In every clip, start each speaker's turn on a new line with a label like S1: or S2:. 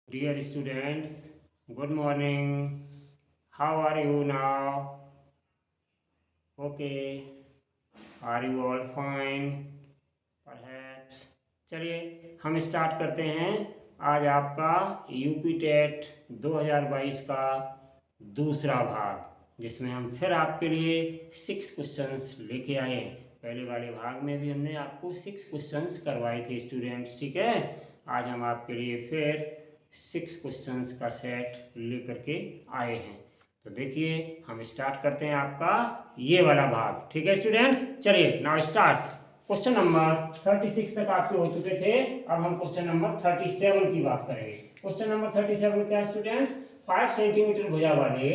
S1: Dear students, good morning. How are you now? Okay. Are you all fine? Perhaps. चलिए हम start करते हैं। आज आपका यूपी टेट 2022 का दूसरा भाग, जिसमें हम फिर आपके लिए 6 क्वेश्चंस लेके आए हैं। पहले वाले भाग में भी हमने आपको 6 क्वेश्चंस करवाए थे स्टूडेंट्स, ठीक है। आज हम आपके लिए फिर 6 क्वेश्चंस का सेट लेकर के आए हैं। तो देखिए हम स्टार्ट करते हैं आपका ये वाला भाग, ठीक है स्टूडेंट्स। चलिए नाउ स्टार्ट। क्वेश्चन नंबर 36 तक आपके हो चुके थे। अब हम क्वेश्चन नंबर 37 की बात करेंगे। क्वेश्चन नंबर 37 क्या स्टूडेंट्स? 5 सेंटीमीटर भुजा वाले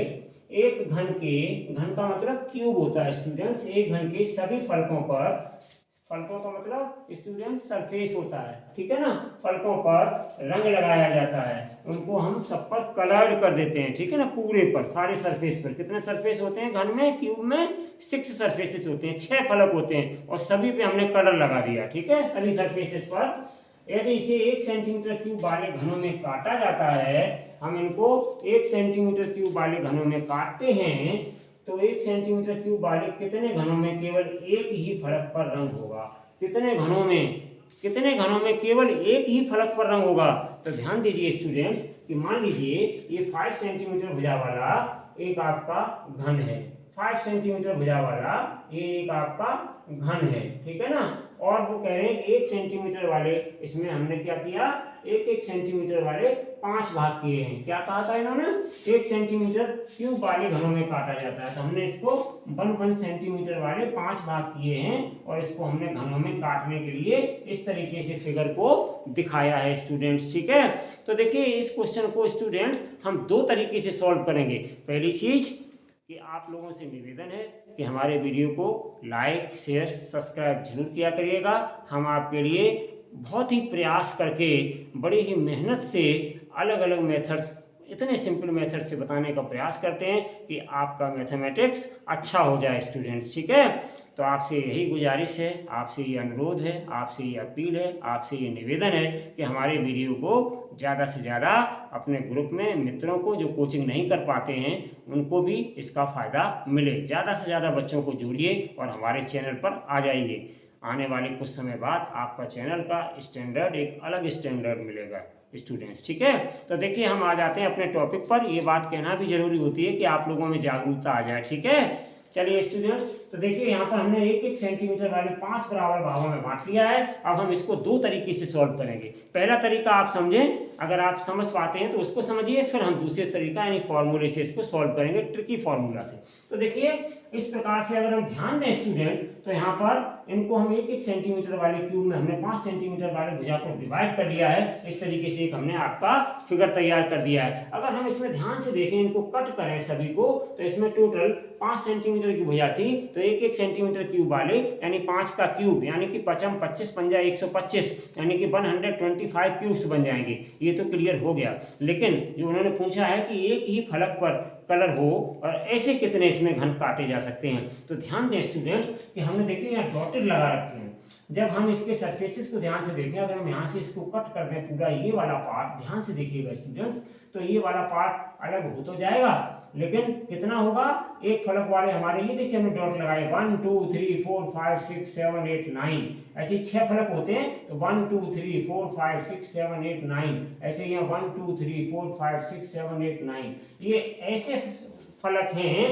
S1: एक घन का मतलब क्यूब होता है स्टूडेंट्स। एक घन के सभी फलकों का मतलब स्टूडेंट सरफेस होता है, ठीक है ना। फलकों पर रंग लगाया जाता है, उनको हम सब पर कलर्ड कर देते हैं, ठीक है ना। पूरे पर, सारे सरफेस पर। कितने सरफेस होते हैं घन में? क्यूब में 6 सरफेसेस होते हैं, 6 फलक होते हैं, और सभी पे हमने कलर लगा दिया, ठीक है, सभी सरफेसेस पर। यदि इसे 1 सेंटीमीटर क्यूब वाले घनों में काटा जाता है, हम इनको 1 सेंटीमीटर क्यूब वाले घनों में काटते हैं, तो 1 सेंटीमीटर क्यूब वाले कितने घनों में केवल एक ही फलक पर रंग होगा? कितने घनों में केवल एक ही फलक पर रंग होगा? तो ध्यान दीजिए स्टूडेंट्स कि मान लीजिए ये 5 सेंटीमीटर भुजा वाला एक आपका घन है। 5 सेंटीमीटर भुजा वाला ये एक आपका घन है, ठीक है ना। और वो कह रहे हैं 1 सेंटीमीटर वाले, इसमें हमने क्या किया? 1-1 सेंटीमीटर वाले 5 भाग किए हैं। क्या कहा था इन्होंने? 1 सेंटीमीटर क्यूब वाले घनों में काटा जाता है, तो हमने इसको 1 सेंटीमीटर वाले 5 भाग किए हैं, और इसको हमने घनों में काटने के लिए इस तरीके से फिगर को दिखाया है स्टूडेंट्स, ठीक है। तो देखिए इस क्वेश्चन को स्टूडेंट्स हम 2 तरीके से सॉल्व करेंगे। पहली चीज कि आप लोगों से निवेदन है कि हमारे वीडियो को लाइक शेयर सब्सक्राइब जरूर किया करिएगा। हम आपके लिए बहुत ही प्रयास करके, बड़ी ही मेहनत से अलग अलग मेथड्स, इतने सिंपल मेथड से बताने का प्रयास करते हैं कि आपका मैथमेटिक्स अच्छा हो जाए स्टूडेंट्स, ठीक है। तो आपसे यही गुजारिश है, आपसे ये अनुरोध है, आपसे ये अपील है, आपसे ये निवेदन है कि हमारे वीडियो को ज़्यादा से ज़्यादा अपने ग्रुप में मित्रों को, जो कोचिंग नहीं कर पाते हैं, उनको भी इसका फ़ायदा मिले। ज़्यादा से ज़्यादा बच्चों को जोड़िए और हमारे चैनल पर आ जाइए। आने वाले कुछ समय बाद आपका चैनल का स्टैंडर्ड एक अलग स्टैंडर्ड मिलेगा स्टूडेंट्स, ठीक है। तो देखिए हम आ जाते हैं अपने टॉपिक पर। ये बात कहना भी जरूरी होती है कि आप लोगों में जागरूकता आ जाए, ठीक है। चलिए स्टूडेंट्स, तो देखिए यहाँ पर हमने 1-1 सेंटीमीटर वाले 5 बराबर भागों में बांट लिया है। अब हम इसको 2 तरीके से सॉल्व करेंगे। पहला तरीका आप समझें, अगर आप समझ पाते हैं तो उसको समझिए, फिर हम दूसरे तरीका यानी फॉर्मूले से इसको सॉल्व करेंगे, ट्रिकी फॉर्मूला से। तो देखिए इस प्रकार से अगर हम ध्यान दें स्टूडेंट्स, तो यहाँ पर इनको हम 1-1 सेंटीमीटर वाले क्यूब में हमने 5 सेंटीमीटर वाले भुजा को डिवाइड कर लिया है। इस तरीके से एक हमने आपका फिगर तैयार कर दिया है। अगर हम इसमें ध्यान से देखें, इनको कट करें सभी को, तो इसमें टोटल 5 सेंटीमीटर की भुजा थी, तो 1-1 सेंटीमीटर क्यूब वाले यानी 5 का क्यूब यानी कि 5 25 पंजा 125 यानी कि 125 क्यूब्स बन जाएंगे। ये तो क्लियर हो गया। लेकिन जो उन्होंने पूछा है कि एक ही फलक पर कलर हो और ऐसे कितने इसमें घन काटे जा सकते हैं, तो ध्यान दें स्टूडेंट्स कि हमने देखिए यहाँ डॉटेड लगा रखे हैं। जब हम इसके सरफेसेस को ध्यान से देखें, अगर हम यहाँ से इसको कट कर दें पूरा ये वाला पार्ट, ध्यान से देखिएगा स्टूडेंट्स, तो ये वाला पार्ट अलग हो तो जाएगा, लेकिन कितना होगा? एक फलक वाले हमारे, ये देखिए हमने डॉट लगाए 1 2 3 4 5 6 7 8 9, ऐसे 6 फलक होते हैं, तो 1 2 3 4 5 6 7 8 9, ऐसे यहाँ 1 2 3 4 5 6 7 8 9, ये ऐसे फलक हैं।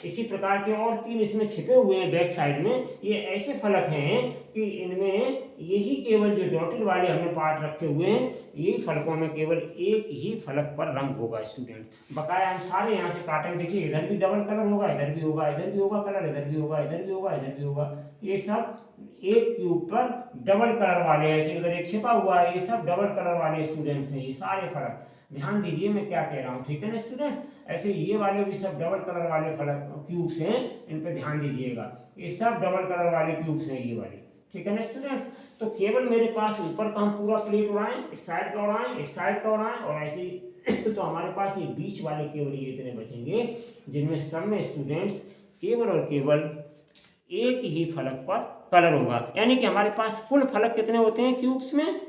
S1: इसी प्रकार के और 3 इसमें छिपे हुए हैं बैक साइड में। ये ऐसे फलक हैं कि इनमें यही केवल जो डॉटेड वाले हमने पार्ट रखे हुए हैं, यही फलकों में केवल एक ही फलक पर रंग होगा स्टूडेंट्स। बकाया हम सारे यहाँ से काटेंगे, देखिए इधर भी डबल कलर होगा, इधर भी होगा, इधर भी होगा कलर, इधर भी होगा, इधर भी होगा, इधर भी होगा। ये सब एक क्यूब पर डबल कलर वाले, ऐसे उधर एक छिपा हुआ है, ये सब डबल कलर वाले स्टूडेंट्स हैं, ये सारे फलक। ध्यान दीजिए मैं क्या कह रहा हूँ, ठीक है ना स्टूडेंट्स। ऐसे ये वाले भी सब डबल कलर वाले फलक क्यूब्स हैं, इन पे ध्यान दीजिएगा। ये सब डबल कलर वाले क्यूब्स हैं ये वाले, ठीक है ना स्टूडेंट्स। तो केवल मेरे पास ऊपर का हम पूरा प्लेट उड़ाएं, इस साइड का उड़ाएं, इस साइड का उड़ाएं, और ऐसे तो हमारे पास ये बीच वाले केवल ये इतने बचेंगे, जिनमें सब में स्टूडेंट्स केवल और केवल एक ही फलक पर कलर होगा। यानी कि हमारे पास कुल फलक कितने होते हैं क्यूब्स में?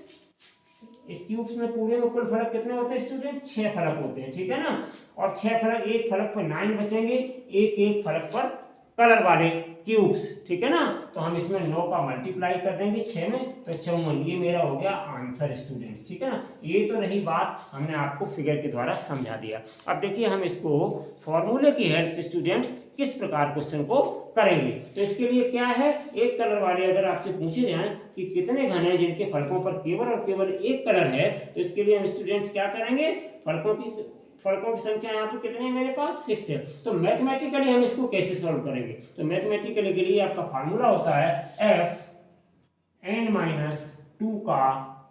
S1: इस क्यूब्स में पूरे में कुल फलक कितने होते हैं स्टूडेंट? 6 फलक होते हैं, ठीक है ना। और 6 फलक, एक फलक पर 9 बचेंगे, एक फलक पर कलर वाले क्यूब्स, ठीक है ना। तो हम इसमें 9 का मल्टीप्लाई कर देंगे 6 में, तो 54। ये मेरा हो गया आंसर स्टूडेंट्स, ठीक है ना। ये तो रही बात, हमने आपको फिगर के द्वारा समझा दिया। अब देखिए हम इसको फॉर्मूले की हेल्प से स्टूडेंट्स किस प्रकार क्वेश्चन को करेंगे। तो इसके लिए क्या है, एक कलर वाले अगर आपसे पूछे जाए कि कितने घन है जिनके फलकों पर केवल और केवल एक कलर है, तो इसके लिए हम स्टूडेंट्स क्या करेंगे, फलकों की संख्या यहाँ पे कितनी है मेरे पास? 6 है। तो मैथमेटिकली हम इसको कैसे सॉल्व करेंगे? तो मैथमेटिकली के लिए आपका फार्मूला होता है fn-2 का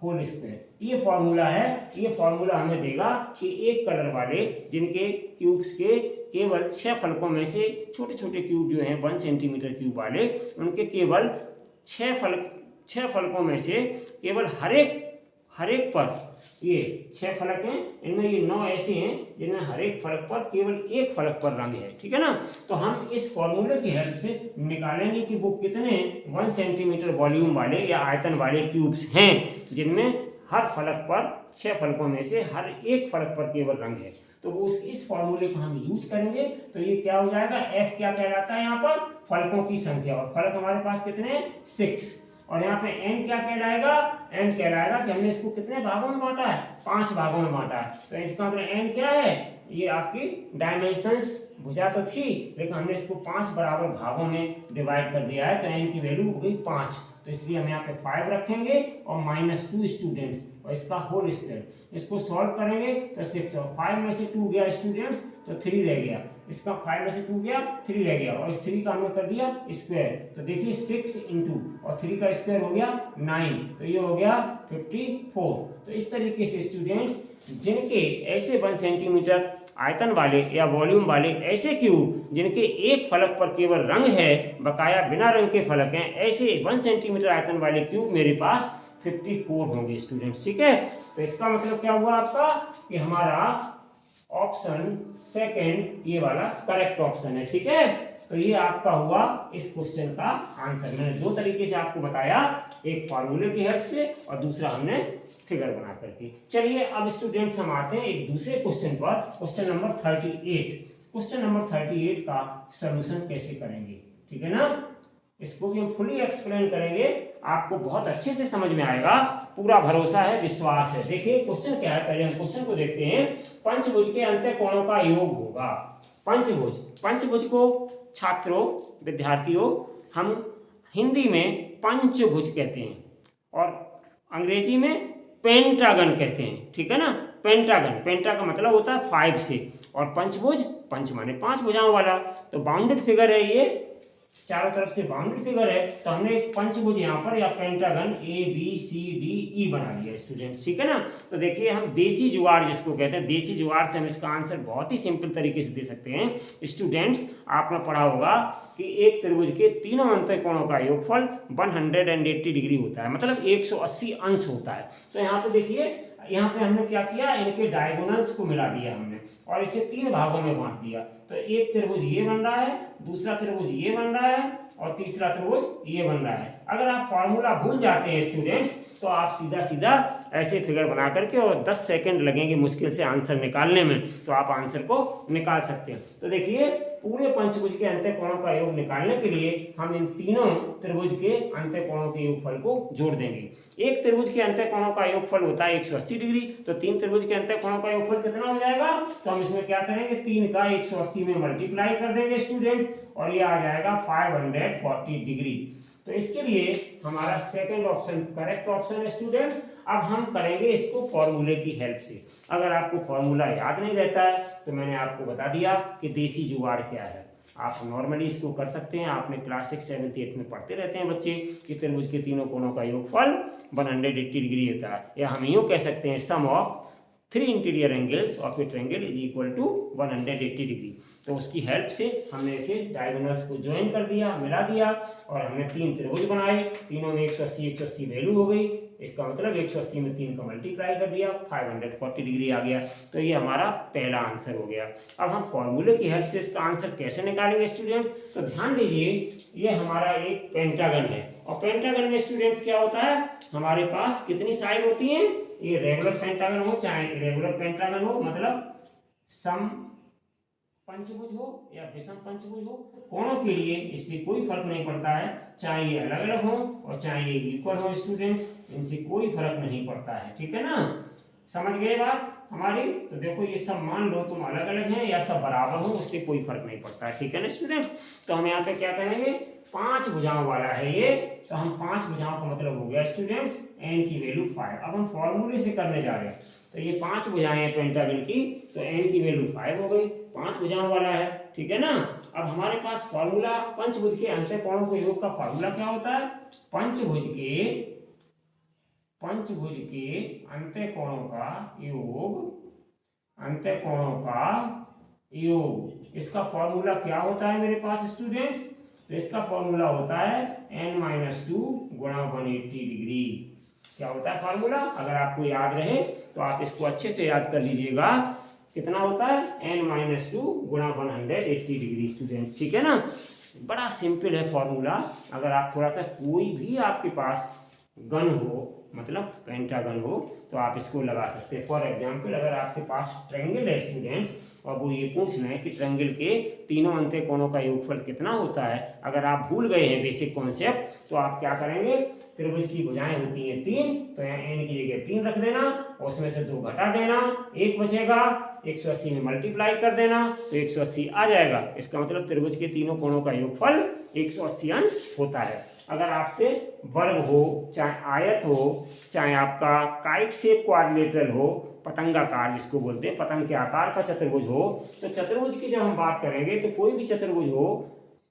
S1: होल स्क्वायर। ये फॉर्मूला है, ये फॉर्मूला हमें देगा कि एक कलर वाले जिनके क्यूब्स के केवल 6 फलकों में से छोटे छोटे क्यूब जो हैं 1 सेंटीमीटर क्यूब वाले, उनके केवल 6 फलकों में से केवल हर एक पर, ये 6 फलक हैं, इनमें ये 9 ऐसे हैं जिनमें हर एक फलक पर केवल एक फलक पर रंग है, ठीक है ना। तो हम इस फॉर्मूले की हेल्प से निकालेंगे कि वो कितने 1 सेंटीमीटर वॉल्यूम वाले या आयतन वाले क्यूब्स हैं जिनमें हर फलक पर 6 फलकों में से हर एक फलक पर केवल रंग है। तो वो इस फॉर्मूले को हम यूज करेंगे, तो ये क्या हो जाएगा, f क्या कहलाता है यहाँ पर? फलकों की संख्या, और फलक हमारे पास कितने हैं? 6। और यहाँ पे n क्या कहलाएगा? n कहलाएगा कि हमने इसको कितने भागों में बांटा है? 5 भागों में बांटा है। तो इसका मतलब n क्या है? ये आपकी डायमेंशंस भुजा तो थी, लेकिन हमने इसको 5 बराबर भागों में डिवाइड कर दिया है, तो n की वैल्यू हो गई 5। तो इसलिए हम यहाँ पे 5 रखेंगे और -2 स्टूडेंट्स और इसका होल स्क्वायर। इसको सॉल्व करेंगे तो 6, और 5 में से 2 गया स्टूडेंट्स तो 3 रह गया, इसका 5 में से 2 गया 3 रह गया, और इस 3 का हमने कर दिया स्क्वायर। तो देखिए 6 इंटू और 3 का स्क्वायर हो गया 9, तो ये हो गया 54। तो इस तरीके से स्टूडेंट्स जिनके ऐसे 1 सेंटीमीटर आयतन वाले या वॉल्यूम वाले ऐसे क्यूब जिनके एक फलक पर केवल रंग है, बकाया बिना रंग के फलक हैं, ऐसे 1 सेंटीमीटर आयतन वाले क्यूब मेरे पास 54 होंगे स्टूडेंट्स, ठीक है। तो इसका मतलब क्या हुआ आपका कि हमारा ऑप्शन सेकंड ये वाला करेक्ट ऑप्शन है, ठीक है। तो ये आपका हुआ इस क्वेश्चन का आंसर। मैंने 2 तरीके से आपको बताया, एक फॉर्मूले की हेल्प से और दूसरा हमने फिगर बना करके। चलिए अब स्टूडेंट्स हम आते हैं एक दूसरे क्वेश्चन पर, क्वेश्चन नंबर 38। क्वेश्चन नंबर 38 का सॉल्यूशन कैसे करेंगे, ठीक है ना। इसको भी हम फुली एक्सप्लेन करेंगे, आपको बहुत अच्छे से समझ में आएगा, पूरा भरोसा है, विश्वास है। देखिए क्वेश्चन क्या है, पहले हम क्वेश्चन को देखते हैं। पंचभुज के अंत्य कोणों का योग होगा। पंचभुज को छात्रों, विद्यार्थियों, हम हिंदी में पंचभुज कहते हैं और अंग्रेजी में पेंटागन कहते हैं, ठीक है ना। पेंटा का मतलब होता है 5 से, और पंचभुज, पंच माने 5 भुजाओं वाला। तो बाउंडेड फिगर है ये, चारों तरफ से बाउंडेड फिगर है, तो हमने एक पंचभुज यहाँ पर या पेंटागन ABCDE बना लिया स्टूडेंट, ठीक है ना। तो देखिए हम देसी जुगाड़ जिसको कहते हैं, देसी जुगाड़ से हम इसका आंसर बहुत ही सिंपल तरीके से दे सकते हैं। स्टूडेंट्स आपने पढ़ा होगा कि एक त्रिभुज के तीनों अंतः कोणों का योगफल 180 डिग्री होता है, मतलब 180 अंश होता है। तो यहाँ पे देखिए, यहाँ पे हमने क्या किया, इनके डायगोनल्स को मिला दिया हमने और इसे 3 भागों में बांट दिया। तो एक त्रिभुज ये बन रहा है, दूसरा त्रिभुज ये बन रहा है और तीसरा त्रिभुज ये बन रहा है। अगर आप फॉर्मूला भूल जाते हैं स्टूडेंट्स, तो आप सीधा ऐसे फिगर बना करके, और 10 सेकंड लगेंगे मुश्किल से आंसर निकालने में, तो आप आंसर को निकाल सकते हैं। तो देखिए पूरे पंचभुज के अंतः कोणों का योग निकालने के लिए हम इन तीनों त्रिभुज के अंतः कोणों के योगफल को जोड़ देंगे। एक त्रिभुज के अंतः कोणों का योगफल होता है 180 डिग्री, तो 3 त्रिभुज के अंतः कोणों का योगफल कितना हो जाएगा? तो हम इसमें क्या करेंगे, 3 का 180 में मल्टीप्लाई कर देंगे स्टूडेंट्स, और ये आ जाएगा 540 डिग्री। तो इसके लिए हमारा सेकंड ऑप्शन करेक्ट ऑप्शन है स्टूडेंट्स। अब हम करेंगे इसको फॉर्मूले की हेल्प से। अगर आपको फॉर्मूला याद नहीं रहता है तो मैंने आपको बता दिया कि देसी जुगाड़ क्या है, आप नॉर्मली इसको कर सकते हैं। आपने क्लास 6, 7, 8 में पढ़ते रहते हैं बच्चे कि त्रिभुज के तीनों कोणों का योगफल 180 डिग्री होता है, या हम यूँ कह सकते हैं sum of 3 interior angles of a triangle is equal to 180 degree. तो उसकी हेल्प से हमने इसे डायगोनल्स को ज्वाइन कर दिया, मिला दिया, और हमने 3 त्रिभुज बनाए, तीनों में 180 वैल्यू हो गई। इसका मतलब 180 में 3 का मल्टीप्लाई कर दिया, 540 डिग्री आ गया। तो ये हमारा पहला आंसर हो गया। अब हम फॉर्मूले की हेल्प से इसका आंसर कैसे निकालेंगे स्टूडेंट्स? तो ध्यान दीजिए, ये हमारा एक पेंटागन है और पेंटागन में स्टूडेंट्स क्या होता है, हमारे पास कितनी साइड होती हैं, ये रेगुलर पेंटागन हो चाहे इरेगुलर पेंटागन हो, मतलब सम पंचभुज हो या विषम पंचभुज हो, कोणों के लिए इससे कोई फर्क नहीं पड़ता है, चाहे ये अलग अलग हो और चाहे ये इक्वल हो स्टूडेंट्स, इनसे कोई फर्क नहीं पड़ता है। ठीक है ना, समझ गए बात हमारी। तो देखो ये सब मान लो तुम अलग अलग हैं या सब बराबर हो, उससे कोई फर्क नहीं पड़ता है। ठीक है ना स्टूडेंट, तो हम यहाँ पे क्या करेंगे, 5 भुजाओं वाला है ये, तो हम 5 भुजाओं का मतलब हो गया स्टूडेंट्स n की वैल्यू 5। अब हम फॉर्मूले से करने जा रहे हैं, तो ये 5 भुजाएं हैं पेंटागन की, तो n की वैल्यू 5 हो गई, 5 भुजाओं वाला है। ठीक है ना, अब हमारे पास फॉर्मूला पंचभुज के अंतःकोणों के योग का फॉर्मूला क्या होता है, पंचभुज के अंतःकोणों का योग, इसका फॉर्मूला क्या होता है मेरे पास स्टूडेंट्स, तो इसका फॉर्मूला होता है n-2 गुणा 180 डिग्री। क्या होता है फॉर्मूला, अगर आपको याद रहे तो आप इसको अच्छे से याद कर लीजिएगा, कितना होता है n-2 गुणा 180 डिग्री स्टूडेंट्स। ठीक है ना, बड़ा सिंपल है फॉर्मूला। अगर आप थोड़ा सा कोई भी आपके पास गन हो, मतलब पेंटागन हो, तो आप इसको लगा सकते हैं। फॉर एग्जाम्पल अगर आपके पास ट्रायंगल है स्टूडेंट्स और वो ये पूछ लें कि ट्रायंगल के तीनों अंतःकोणों का योगफल कितना होता है, अगर आप भूल गए हैं बेसिक कॉन्सेप्ट, तो आप क्या करेंगे, त्रिभुज की भुजाएं होती हैं 3, तो यहाँ n की जगह 3 रख देना और उसमें से 2 घटा देना, 1 बचेगा, 180 में मल्टीप्लाई कर देना तो 180 आ जाएगा। इसका मतलब त्रिभुज के तीनों कोणों का योगफल 180 अंश होता है। अगर आपसे वर्ग हो, चाहे आयत हो, चाहे आपका काइट शेप क्वाड्रिलेटरल हो, पतंगाकार जिसको बोलते हैं, पतंग के आकार का चतुर्भुज हो, तो चतुर्भुज की जब हम बात करेंगे तो कोई भी चतुर्भुज हो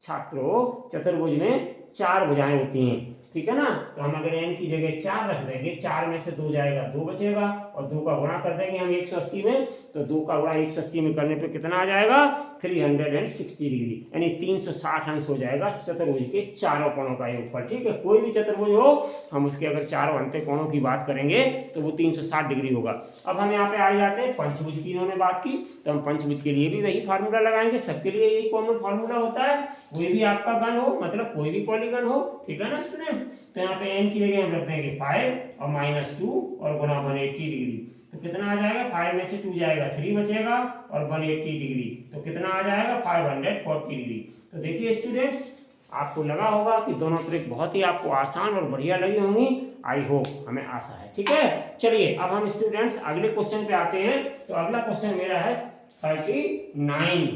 S1: छात्रों, चतुर्भुज में 4 भुजाएं होती हैं। ठीक है ना, तो हम अगर n की जगह 4 रख देंगे, 4 में से 2 जाएगा, 2 बचेगा और 2 का गुणा कर देंगे हम 180 में, तो 2 का गुणा 180 में करने पे कितना आ जाएगा, 360 डिग्री, यानी 360 अंश हो जाएगा चतुर्भुज के चारों कोणों का योगफल। ठीक है, कोई भी चतुर्भुज हो, हम उसके अगर चारों अंतःकोणों की बात करेंगे तो वो 360 डिग्री होगा। अब हम यहाँ पे आ जाते हैं पंचभुज की, इन्होंने बात की, तो हम पंचभुज के लिए भी वही फार्मूला लगाएंगे, सबके लिए यही कॉमन फार्मूला होता है, कोई भी आपका गन हो, मतलब कोई भी पॉलीगन हो। ठीक है ना स्टूडेंट्स, तो यहाँ पे n की जगह हम रख देंगे 5 और -2 और गुणा 180 डिग्री, तो कितना आ जाएगा, 5 में से 2 जाएगा, 3 बचेगा और 180 डिग्री, तो कितना आ जाएगा 540 डिग्री। तो देखिए स्टूडेंट्स, आपको लगा होगा कि दोनों ट्रिक बहुत ही आपको आसान और बढ़िया लगी होंगी, आई होप, हमें आशा है। ठीक है, चलिए अब हम स्टूडेंट्स अगले क्वेश्चन पे आते हैं। तो अगला क्वेश्चन मेरा है 39।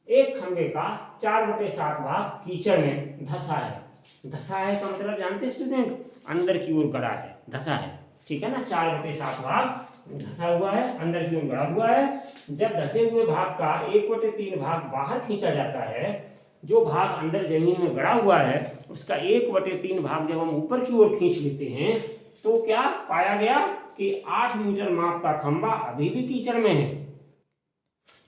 S1: एक खंबे का 4/7 भाग कीचड़ में धंसा है। धंसा है का मतलब जानते स्टूडेंट, अंदर की ओर गड़ा है, धंसा है। ठीक है ना, 4/7 भाग धंसा हुआ है, अंदर की ओर गड़ा हुआ है। जब धंसे हुए भाग का 1/3 भाग बाहर खींचा जाता है, जो भाग अंदर जमीन में गड़ा हुआ है उसका 1/3 भाग जब हम ऊपर की ओर खींच लेते हैं, तो क्या पाया गया कि 8 मीटर माप का खंबा अभी भी कीचड़ में है।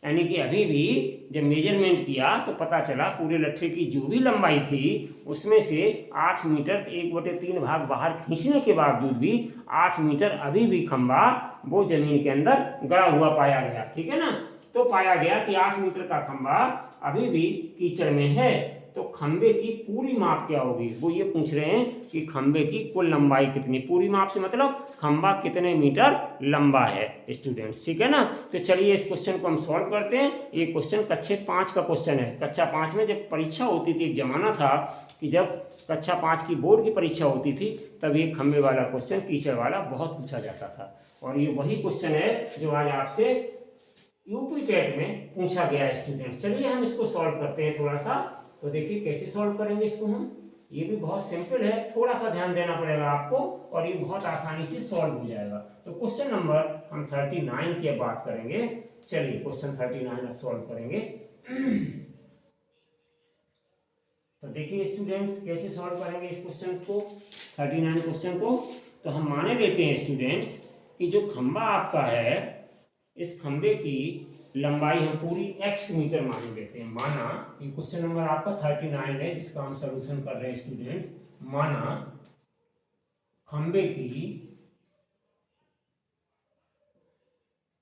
S1: यानी कि अभी भी जब मेजरमेंट किया तो पता चला पूरे लट्ठे की जो भी लंबाई थी उसमें से 8 मीटर 1/3 भाग बाहर खींचने के बावजूद भी 8 मीटर अभी भी खंबा वो जमीन के अंदर गड़ा हुआ पाया गया। ठीक है ना, तो पाया गया कि 8 मीटर का खंबा अभी भी कीचड़ में है। तो खंबे की पूरी माप क्या होगी, वो ये पूछ रहे हैं कि खंबे की कुल लंबाई कितनी, पूरी माप से मतलब खंबा कितने मीटर लंबा है स्टूडेंट्स। ठीक है ना, तो चलिए इस क्वेश्चन को हम सॉल्व करते हैं। ये क्वेश्चन कक्षा 5 का क्वेश्चन है। कक्षा 5 में जब परीक्षा होती थी, एक जमाना था कि जब कक्षा 5 की बोर्ड की परीक्षा होती थी, तब ये खंबे वाला क्वेश्चन, कीचड़ वाला बहुत पूछा जाता था। और ये वही क्वेश्चन है जो आज आपसे यूपी टेट में पूछा गया है स्टूडेंट्स। चलिए हम इसको सॉल्व करते हैं थोड़ा सा। तो देखिए कैसे सॉल्व करेंगे इसको हम, ये भी बहुत सिंपल है, थोड़ा सा ध्यान देना पड़ेगा आपको और ये बहुत आसानी से सॉल्व हो जाएगा। तो क्वेश्चन नंबर हम 39 की बात करेंगे। चलिए क्वेश्चन 39 अब सॉल्व करेंगे। तो देखिए स्टूडेंट्स कैसे सॉल्व करेंगे इस क्वेश्चन को, 39 क्वेश्चन को। तो हम माने लेते हैं स्टूडेंट्स कि जो खंबा आपका है, इस खंबे की लंबाई हम पूरी x मीटर मान लेते हैं। माना ये क्वेश्चन नंबर आपका 39 है जिसका हम सॉल्यूशन कर रहे हैं स्टूडेंट्स। माना खंबे की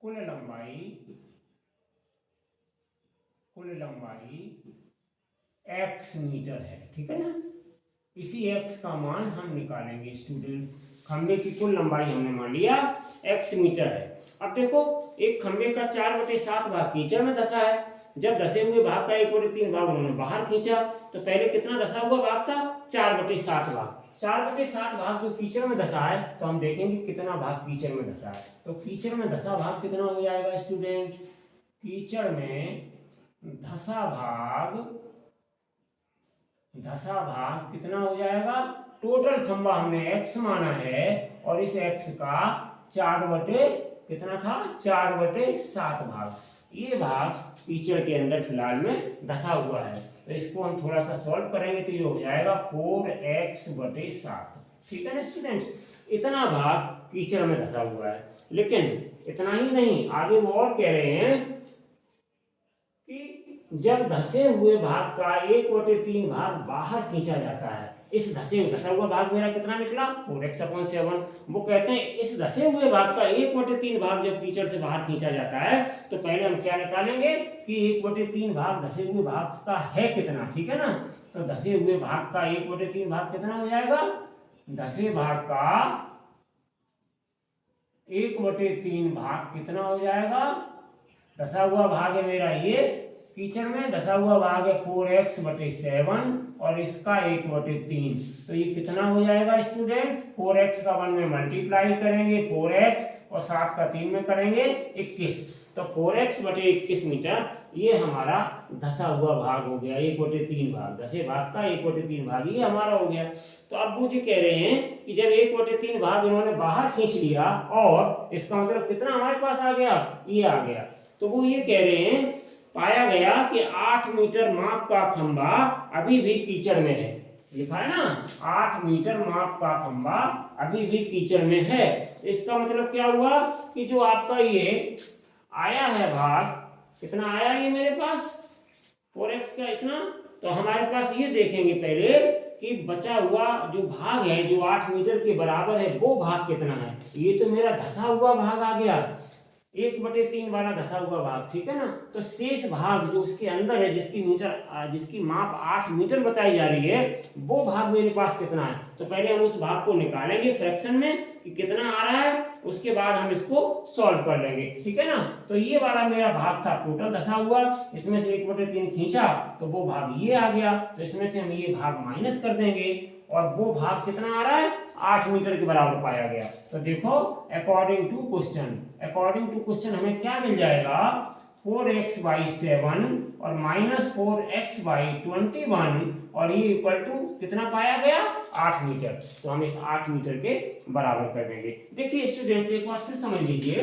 S1: कुल लंबाई x मीटर है। ठीक है ना, इसी x का मान हम निकालेंगे स्टूडेंट्स। खंबे की कुल लंबाई हमने मान लिया x मीटर है। अब देखो एक खंबे का 4/7 भाग कीचड़ में धसा है। जब धसे हुए भाग का 1/3 भाग उन्होंने बाहर खींचा तो पहले कितना धसा हुआ भाग था, 4/7 भाग। 4/7 भाग जो कीचड़ में धसा है तो हम देखेंगे कितना भाग कीचड़ में धसा है। तो कीचड़ में धसा भाग कितना हो जाएगा स्टूडेंट्स, कीचड़ में धसा भाग कितना हो जाएगा, टोटल खंबा हमने x माना है और इस x का 4/7 भाग, ये भाग कीचड़ के अंदर फिलहाल में धसा हुआ है। तो इसको हम थोड़ा सा सॉल्व करेंगे तो ये हो जाएगा 4x/7। ठीक है ना स्टूडेंट्स, इतना भाग कीचड़ में धसा हुआ है। लेकिन इतना ही नहीं, आगे वो और कह रहे हैं कि जब धसे हुए भाग का 1/3 भाग बाहर खींचा जाता है, इस धसा हुआ भाग मेरा कितना निकला, 4x/7। वो कहते हैं इस धसे हुए भाग का 1/3 भाग जब कीचड़ से बाहर खींचा जाता है तो पहले हम क्या निकालेंगे कि 1/3 भाग धसे हुए भाग का है कितना। ठीक है ना, तो धसे हुए भाग का 1/3 भाग कितना हो जाएगा, धसे भाग का 1/3 भाग कितना हो जाएगा, धसा हुआ भाग है मेरा ये कीचड़ में, धसा हुआ भाग है 4x/7 और इसका 1/3, तो ये कितना हो जाएगा स्टूडेंट, 4x का 1 में मल्टीप्लाई करेंगे 4x और 7 का 3 में करेंगे 21, तो 4x/21 मीटर ये हमारा धसा हुआ भाग हो गया, 1/3 भाग, धसे भाग का 1/3 भाग ये हमारा हो गया। तो अब मुझे कह रहे हैं कि जब 1/3 भाग इन्होंने बाहर खींच लिया और इसका मतलब कितना हमारे पास आ गया, ये आ गया, तो वो ये कह रहे हैं पाया गया कि 8 मीटर माप का खंबा अभी भी कीचड़ में है। लिखा है ना, 8 मीटर माप का खंबा अभी भी कीचड़ में है। इसका मतलब क्या हुआ कि जो आपका ये आया है भाग, कितना आया ये मेरे पास 4x का इतना, तो हमारे पास ये देखेंगे पहले कि बचा हुआ जो भाग है जो 8 मीटर के बराबर है वो भाग कितना है। ये तो मेरा धसा हुआ भाग आ गया, 1/3 वाला धसा हुआ भाग। ठीक है ना, तो शेष भाग जो उसके अंदर है जिसकी माप 8 मीटर बताई जा रही है वो भाग मेरे पास कितना है। तो पहले हम उस भाग को निकालेंगे फ्रैक्शन में कि कितना आ रहा है, उसके बाद हम इसको सॉल्व कर लेंगे। ठीक है ना, तो ये वाला मेरा भाग था टोटल धसा हुआ, इसमें से 1/3 खींचा तो वो भाग ये आ गया, तो इसमें से हम ये भाग माइनस कर देंगे और वो भाग कितना आ रहा है, 8 मीटर के बराबर पाया गया। तो देखो अकॉर्डिंग टू क्वेश्चन हमें क्या मिल जाएगा, 4x/7 और -4x/21 और ये इक्वल टू कितना पाया गया, 8 मीटर। तो हम इस 8 मीटर के बराबर कर देंगे। देखिए स्टूडेंट एक बार फिर समझ लीजिए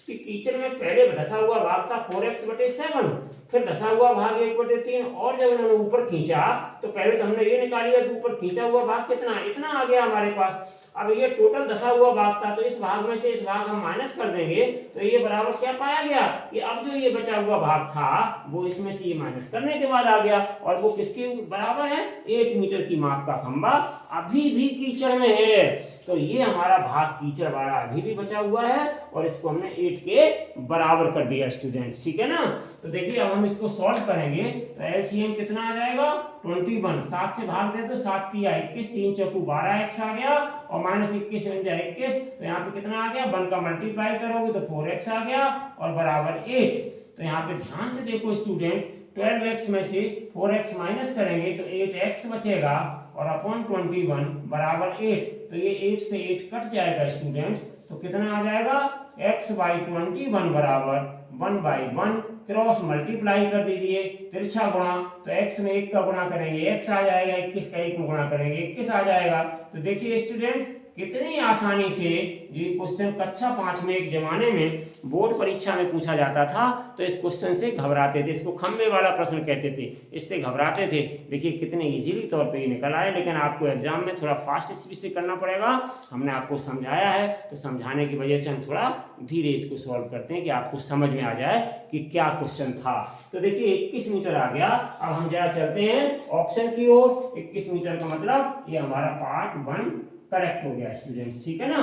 S1: कि कीचड़ में पहले धसा हुआ भाग था 4x/7, फिर धसा हुआ भाग 1/3 और जब इन्होंने ऊपर खींचा तो पहले तो हमने ये निकाल लिया कि ऊपर खींचा हुआ भाग कितना, इतना आ गया हमारे पास। अब ये टोटल धसा हुआ भाग था तो इस भाग में से इस भाग हम माइनस कर देंगे तो ये बराबर क्या पाया गया कि अब जो ये बचा हुआ भाग था वो इसमें से ये माइनस करने के बाद आ गया और वो किसके बराबर है, 8 मीटर की माप का खंबा अभी भी कीचड़ में है। तो ये हमारा भाग कीचड़ वाला अभी भी बचा हुआ है और इसको हमने 8 के बराबर कर दिया स्टूडेंट्स। ठीक है ना, तो देखिए अब हम इसको सॉल्व करेंगे तो एलसीएम कितना आ जाएगा, 21, 7 से भाग दे तो 7 × 21, 3 × 4 12x आ गया और -21 बन जाए 21, तो यहाँ पे कितना आ गया, 1 का मल्टीप्लाई करोगे तो 4x आ गया और बराबर 8। तो यहाँ पे ध्यान से देखो स्टूडेंट्स, 12x में से 4x माइनस करेंगे तो 8x बचेगा और अपॉन 21 बराबर 8, तो ये 8 से 8 कट जाएगा स्टूडेंट्स, तो कितना आ जाएगा, x/21 बराबर 1/1, क्रॉस मल्टीप्लाई कर दीजिए, तिरछा गुणा, तो x में 1 का गुणा करेंगे x आ जाएगा, 21 का 1 में गुणा करेंगे 21 आ जाएगा। तो देखिए स्टूडेंट्स कितनी आसानी से ये क्वेश्चन कक्षा 5 में एक जमाने में बोर्ड परीक्षा में पूछा जाता था तो इस क्वेश्चन से घबराते थे, इसको खंबे वाला प्रश्न कहते थे, इससे घबराते थे। देखिए कितने इजीली तौर पे ये निकल आए, लेकिन आपको एग्जाम में थोड़ा फास्ट स्पीड से करना पड़ेगा। हमने आपको समझाया है तो समझाने की वजह से हम थोड़ा धीरे इसको सॉल्व करते हैं कि आपको समझ में आ जाए कि क्या क्वेश्चन था। तो देखिए 21 मीटर आ गया। अब हम जरा चलते हैं ऑप्शन की ओर। 21 मीटर का मतलब ये हमारा पार्ट 1 करेक्ट हो गया स्टूडेंट्स। ठीक है ना,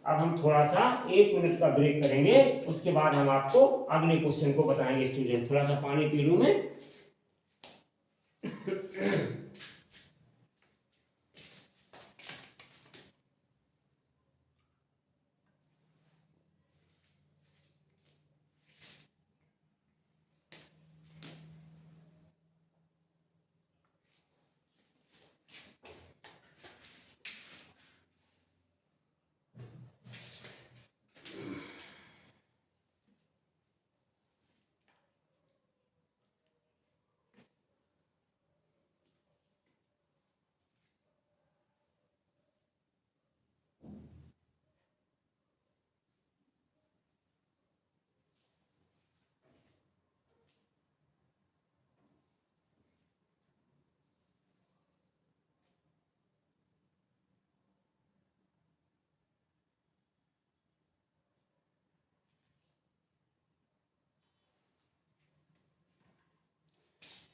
S1: अब हम थोड़ा सा 1 मिनट का ब्रेक करेंगे, उसके बाद हम आपको अगले क्वेश्चन को बताएंगे स्टूडेंट। थोड़ा सा पानी पी लूं मैं।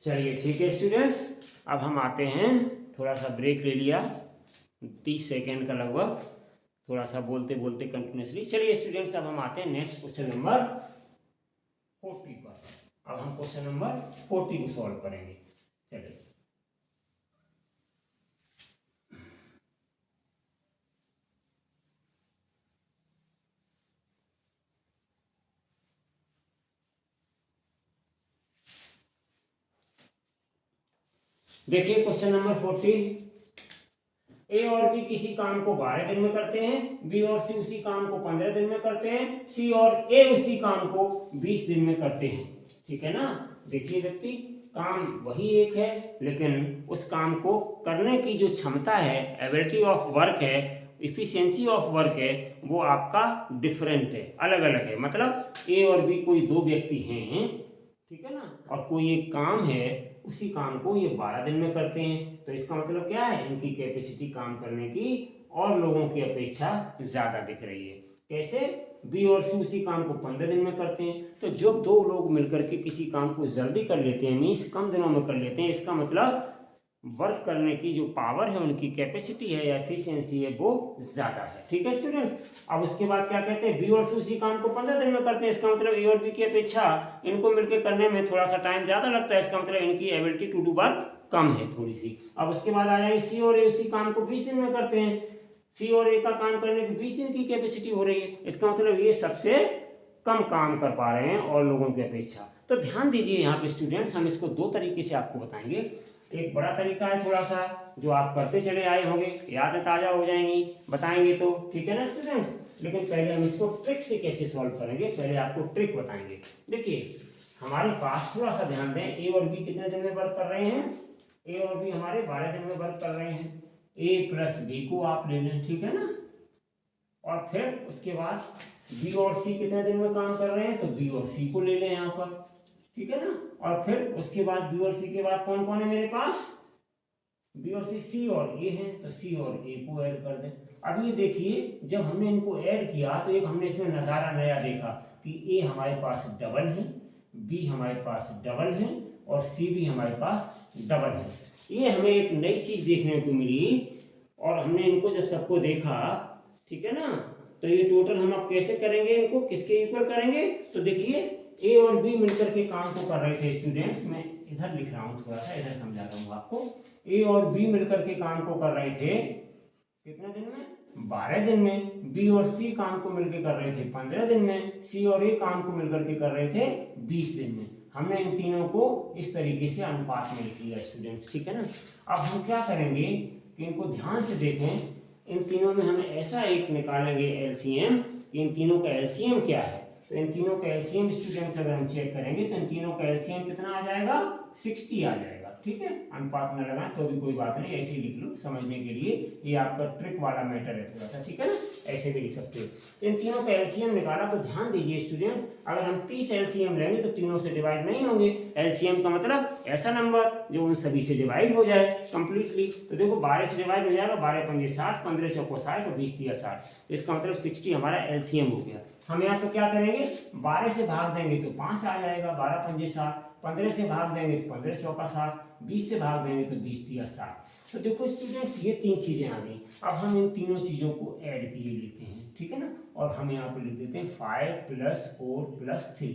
S1: चलिए ठीक है स्टूडेंट्स, अब हम आते हैं, थोड़ा सा ब्रेक ले लिया 30 सेकेंड का लगभग, थोड़ा सा बोलते बोलते कंटिन्यूसली। चलिए स्टूडेंट्स, अब हम आते हैं नेक्स्ट क्वेश्चन नंबर 40 पर। अब हम क्वेश्चन नंबर 40 को सॉल्व करेंगे। चलिए देखिए क्वेश्चन नंबर 40। ए और बी किसी काम को 12 दिन में करते हैं, बी और सी उसी काम को 15 दिन में करते हैं, सी और ए उसी काम को 20 दिन में करते हैं। ठीक है ना। देखिए व्यक्ति, काम वही एक है, लेकिन उस काम को करने की जो क्षमता है, एबिलिटी ऑफ वर्क है, इफिशियंसी ऑफ वर्क है, वो आपका डिफरेंट है, अलग अलग है। मतलब ए और बी कोई दो व्यक्ति हैं, ठीक है ना, और कोई एक काम है, उसी काम को ये 12 दिन में करते हैं। तो इसका मतलब क्या है, इनकी कैपेसिटी काम करने की और लोगों की अपेक्षा ज़्यादा दिख रही है। कैसे, बी और सी उसी काम को 15 दिन में करते हैं। तो जब दो लोग मिलकर के किसी काम को जल्दी कर लेते हैं, मीन्स कम दिनों में कर लेते हैं, इसका मतलब वर्क करने की जो पावर है, उनकी कैपेसिटी है या एफिशिएंसी है, वो ज़्यादा है। ठीक है स्टूडेंट्स। अब उसके बाद क्या कहते हैं, बी और सी उसी काम को 15 दिन में करते हैं। इसका मतलब ए और बी की अपेक्षा इनको मिलकर करने में थोड़ा सा टाइम ज़्यादा लगता है। इसका मतलब इनकी एबिलिटी टू डू वर्क कम है थोड़ी सी। अब उसके बाद आ जाएगी सी और ए उसी काम को 20 दिन में करते हैं। सी और ए का काम करने की 20 दिन की कैपेसिटी हो रही है। इसका मतलब ये सबसे कम काम कर पा रहे हैं और लोगों की अपेक्षा। तो ध्यान दीजिए यहाँ पे स्टूडेंट्स, हम इसको दो तरीके से आपको बताएंगे। एक बड़ा तरीका है थोड़ा सा, जो आप करते चले आए होंगे, यादें ताज़ा हो जाएंगी, बताएंगे तो, ठीक है ना स्टूडेंट। लेकिन पहले हम इसको ट्रिक से कैसे सॉल्व करेंगे, पहले आपको ट्रिक बताएंगे। देखिए हमारे पास, थोड़ा सा ध्यान दें, ए और बी कितने दिन में वर्क कर रहे हैं, ए और बी हमारे 12 दिन में वर्क कर रहे हैं। ए प्लस बी को आप ले लें, ठीक है ना। और फिर उसके बाद बी और सी कितने दिन में काम कर रहे हैं, तो बी और सी को ले लें यहाँ पर, ठीक है ना। और फिर उसके बाद बी और सी के बाद कौन कौन है मेरे पास, बी और सी और ए हैं, तो सी और ए को ऐड कर दें। अब ये देखिए, जब हमने इनको ऐड किया तो एक हमने इसमें नज़ारा नया देखा कि ए हमारे पास डबल है, बी हमारे पास डबल है, और सी भी हमारे पास डबल है। ये हमें एक नई चीज़ देखने को मिली, और हमने इनको जब सबको देखा, ठीक है ना, तो ये टोटल हम अब कैसे करेंगे, इनको किसके इक्वल करेंगे। तो देखिए ए और बी मिलकर के काम को कर रहे थे स्टूडेंट्स, मैं इधर लिख रहा हूँ, थोड़ा सा इधर समझा रहा हूँ आपको। ए और बी मिलकर के काम को कर रहे थे कितने दिन में, 12 दिन में। बी और सी काम को मिलकर कर रहे थे 15 दिन में। सी और ए काम को मिलकर के कर रहे थे 20 दिन में। हमने इन तीनों को इस तरीके से अनुपात में लिख लिया स्टूडेंट्स, ठीक है ना। अब हम क्या करेंगे कि इनको ध्यान से देखें, इन तीनों में हमें ऐसा एक निकालेंगे एलसीएम, कि इन तीनों का एलसीएम क्या है। तो इन तीनों का एलसीएम स्टूडेंट्स अगर हम चेक करेंगे तो इन तीनों का एलसीएम कितना आ जाएगा, 60 आ जाएगा। ठीक है, अनुपात में लगाएं तो भी कोई बात नहीं, ऐसे ही लिख लो समझने के लिए, ये आपका ट्रिक वाला मैटर है थोड़ा सा, ठीक है ना, ऐसे भी लिख सकते हो। तो इन तीनों का एलसीएम निकाला, तो ध्यान दीजिए स्टूडेंट्स, अगर हम 30 एलसीएम लेंगे तो तीनों से डिवाइड नहीं होंगे। एलसीएम का मतलब ऐसा नंबर जो उन सभी से डिवाइड हो जाए कंप्लीटली। तो देखो 12 से डिवाइड हो जाएगा, 12 पंजे 60, 15 चौको 60 और 20 तिया 60। इसका मतलब 60 हमारा एलसीएम हो गया। हम यहाँ पे क्या करेंगे, 12 से भाग देंगे तो 5 आ जाएगा, 12 पंजे 60, 15 से भाग देंगे तो 15 चौका 60, 20 से भाग देंगे तो 20 तिया 60। तो देखो स्टूडेंट्स, ये तीन चीजें आ गई। अब हम इन तीनों चीजों को ऐड किए लेते हैं, ठीक है ना, और हम यहाँ पे लिख देते हैं 5 + 4 + 3,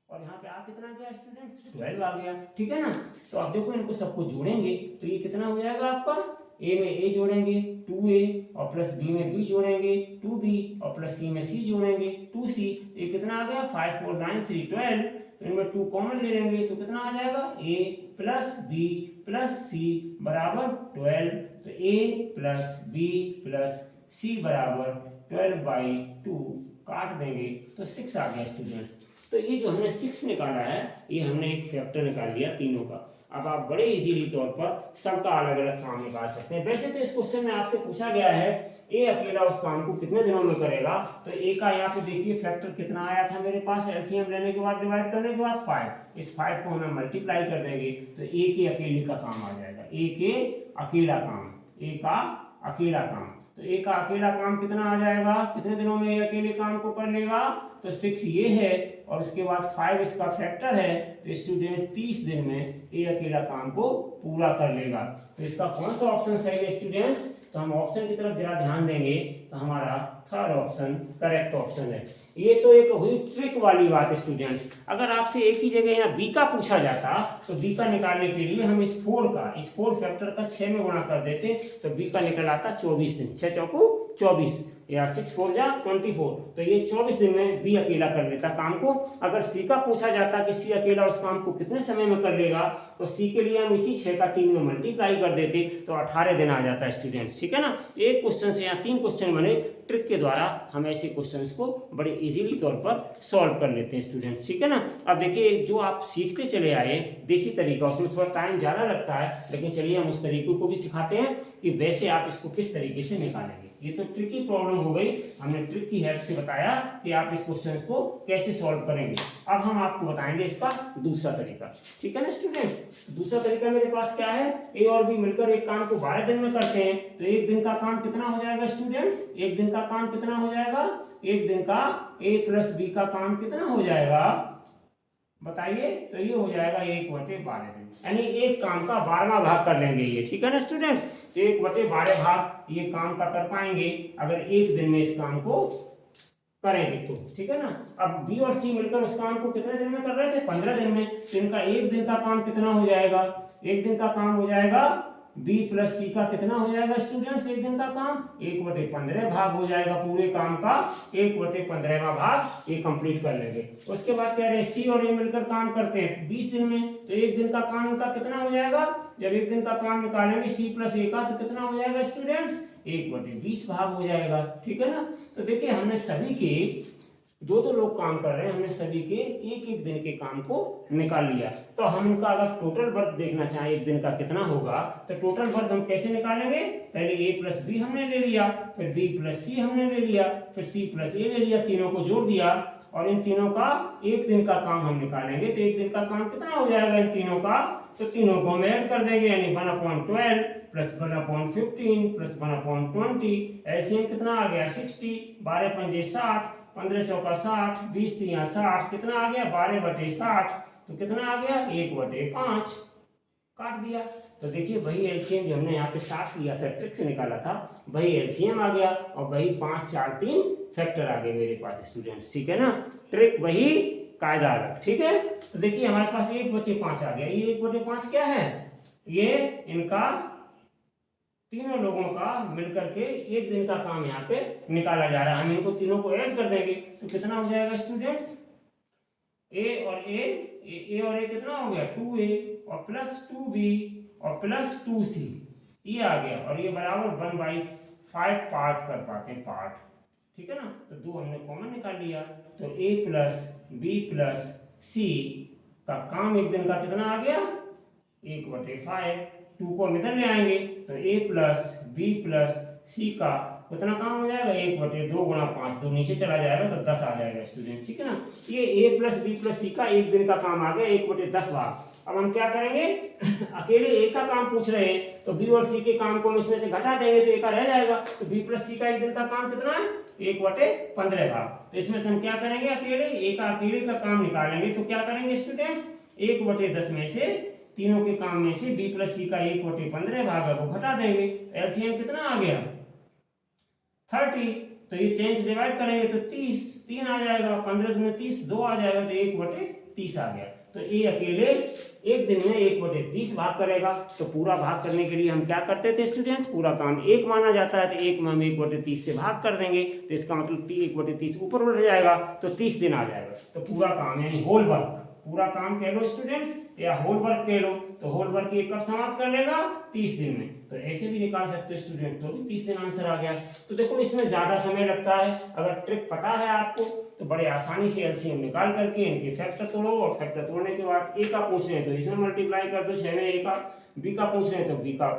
S1: और यहाँ पे आ कितना गया स्टूडेंट्स, 12 आ गया, ठीक है ना। तो अब देखो इनको सबको जोड़ेंगे तो ये कितना हो जाएगा आपका, ए में ए जोड़ेंगे 2a, और प्लस बी में बी जोड़ेंगे 2b, और प्लस सी में सी जोड़ेंगे 2c। ये कितना आ गया, 5 4 9 3 12। तो इनमें 2 कॉमन ले लेंगे तो कितना आ जाएगा, a + b + c बराबर 12। तो a + b + c बराबर 12/2, काट देंगे तो 6 आ गया स्टूडेंट्स। तो ये जो हमने 6 निकाला है, ये हमने एक फैक्टर निकाल लिया तीनों का। अब आप बड़े इजीली तौर पर सबका अलग अलग काम निकाल सकते हैं। वैसे तो इस क्वेश्चन में आपसे पूछा गया है ए अकेला उस काम को कितने दिनों में करेगा, तो ए का यहाँ पे देखिए फैक्टर कितना आया था मेरे पास, एलसीएम लेने के बाद डिवाइड करने के बाद 5। इस 5 को हमें मल्टीप्लाई कर देंगे तो ए के अकेले का काम आ जाएगा, ए के अकेला काम, ए का अकेला काम। तो ए का अकेला काम कितना आ जाएगा, कितने दिनों में ये अकेले काम को कर लेगा, तो 6 ये है, और उसके बाद 5 इसका फैक्टर है, तो स्टूडेंट 30 दिन में ये अकेला काम को पूरा कर लेगा। तो इसका कौन सा ऑप्शन सही है स्टूडेंट्स? तो हम ऑप्शन की तरफ जरा ध्यान देंगे तो हमारा थर्ड ऑप्शन करेक्ट ऑप्शन है। ये तो एक हुई ट्रिक वाली बात स्टूडेंट्स। अगर आपसे एक ही जगह यहाँ बी का पूछा जाता तो बी का निकालने के लिए हम इस 4 फैक्टर का 6 में गुणा कर देते तो बी का निकल आता 24 दिन, 6 चौको 24 या 6 4 जा 24, तो ये 24 दिन में बी अकेला कर लेता काम को। अगर सी का पूछा जाता कि सी अकेला उस काम को कितने समय में कर लेगा तो सी के लिए हम इसी 6 का 3 में मल्टीप्लाई कर देते तो 18 दिन आ जाता है स्टूडेंट्स, ठीक है ना। एक क्वेश्चन से यहाँ 3 क्वेश्चन बने, ट्रिक के द्वारा हम ऐसे क्वेश्चंस को बड़े इजीली तौर पर सॉल्व कर लेते हैं स्टूडेंट्स, ठीक है ना। अब देखिए जो आप सीखते चले आए देसी तरीका, उसमें थोड़ा टाइम ज़्यादा लगता है, लेकिन चलिए हम उस तरीकों को भी सिखाते हैं कि वैसे आप इसको किस तरीके से निकालेंगे। ये तो ट्रिकी प्रॉब्लम हो गई, हमने ट्रिक की हेल्प से बताया कि आप इस क्वेश्चन को कैसे सॉल्व करेंगे। अब हम आपको बताएंगे इसका दूसरा तरीका, ठीक है ना स्टूडेंट्स। दूसरा तरीका मेरे पास क्या है, ए और बी मिलकर एक काम को 12 दिन में करते हैं तो एक दिन का काम कितना हो जाएगा स्टूडेंट्स? एक दिन का काम कितना हो जाएगा? एक दिन का ए प्लस बी का काम कितना हो जाएगा बताइए? तो ये हो जाएगा 1/12 दिन, यानी एक काम का 12वां भाग कर लेंगे ये, ठीक है ना स्टूडेंट्स। तो 1/12 भाग ये काम का कर पाएंगे अगर एक दिन में इस काम को करेंगे तो, ठीक है ना। अब बी और सी मिलकर उस काम को कितने दिन में कर रहे थे? 15 दिन में। तो इनका एक दिन का काम कितना हो जाएगा? एक दिन का काम हो जाएगा बी प्लस सी का कितना हो जाएगा स्टूडेंट्स? एक दिन का काम 1/15 भाग हो जाएगा, पूरे काम का 1/15वां भाग ये कंप्लीट कर लेंगे। उसके बाद कह रहे हैं सी और ए मिलकर काम करते हैं 20 दिन में, तो एक दिन का काम उनका कितना हो जाएगा? जब एक दिन का काम निकालेंगे सी प्लस ए का तो कितना हो जाएगा स्टूडेंट्स? 1/20 भाग हो जाएगा, ठीक है ना। तो देखिए हमने सभी के जो लोग काम कर रहे हैं हमने सभी के एक एक दिन के काम को निकाल लिया। तो हम इनका अगर टोटल वर्क देखना चाहें एक दिन का कितना होगा तो टोटल वर्क हम कैसे निकालेंगे? पहले ए प्लस बी हमने ले लिया, फिर बी प्लस सी हमने ले लिया, फिर सी प्लस ए ले लिया, तीनों को जोड़ दिया और इन तीनों का एक दिन का काम हम निकालेंगे। तो एक दिन का काम कितना हो जाएगा इन तीनों का? तो तीनों को हम ऐड कर देंगे, यानी 1/12 प्लस 1/15 प्लस 1/20। एलसीएम कितना आ गया? 60, 12 पंजे 60, 15 चौका 60, 20 तिया 60, कितना आ गया? 12/60, तो कितना आ गया? 1/5 काट दिया। तो देखिए वही एलसीएम जो हमने यहाँ पे 60 लिया था ट्रिक से निकाला था, वही एलसीएम आ गया और वही 5 4 3 फैक्टर आ गए मेरे पास स्टूडेंट्स, ठीक है ना। ट्रिक वही कायदा अलग, ठीक है। तो देखिए हमारे पास 1/5 आ गया। ये 1/5 क्या है? ये इनका तीनों लोगों का मिलकर के एक दिन का काम यहाँ पे निकाला जा रहा है। हम इनको तीनों को ऐड कर देंगे तो कितना हो जाएगा स्टूडेंट्स? ए और ए कितना हो गया? 2a और प्लस 2b और प्लस 2c, ये आ गया और ये बराबर 1/5 पार्ट कर पाते हैं पार्ट, ठीक है ना। तो 2 हमने कॉमन निकाल लिया, तो a प्लस बी प्लस सी का काम एक दिन का कितना आ गया? 1/5। 2 को हम इधर ले आएंगे तो a प्लस बी प्लस सी का कितना काम हो जाएगा? 1/2 गुणा 5, 2 नीचे चला जाएगा तो 10 आ जाएगा स्टूडेंट, ठीक है ना। ये a प्लस बी प्लस सी का एक दिन का काम आ गया 1/10 भाग। अब हम क्या करेंगे? अकेले ए का काम पूछ रहे हैं तो बी और सी के काम को हम इसमें से घटा देंगे तो ए का रह जाएगा। तो बी प्लस सी का एक दिन का काम कितना है? 1/15 भाग। तो इसमें से हम क्या करेंगे? अकेले ए का अकेले का काम निकालेंगे तो क्या करेंगे स्टूडेंट्स? 1/10 में से तीनों के काम में से बी प्लस सी का 1/15 भाग है वो घटा देंगे। एलसीएम कितना आ गया? 30। तो ये 10 से डिवाइड करेंगे तो 30, 3 आ जाएगा, 15 दूनी 30, 2 आ जाएगा तो 1/30 आ गया। तो ये अकेले एक दिन में 1/30 भाग करेगा। तो पूरा भाग करने के लिए हम क्या करते थे स्टूडेंट? पूरा काम एक माना जाता है तो एक में हम 1/30 से भाग कर देंगे तो इसका मतलब 1/30 ऊपर बढ़ जाएगा तो 30 दिन आ जाएगा। तो पूरा काम यानी होल वर्क, पूरा काम कह लो स्टूडेंट्स या होल वर्क कह लो, तो होल वर्क ये कब समाप्त कर लेगा? 30 दिन में। तो ऐसे भी निकाल सकते हो स्टूडेंट, तो भी 30 दिन आंसर आ गया। तो देखो इसमें ज्यादा समय लगता है, अगर ट्रिक पता है आपको तो बड़े आसानी से एलसीएम निकाल करके इनके फैक्टर तोड़ो और फैक्टर तोड़ने के बाद ए का पूछ रहे हैं तो इसमें मल्टीप्लाई कर दो 6 में, ए का बी का पूछ रहे हैं तो बी का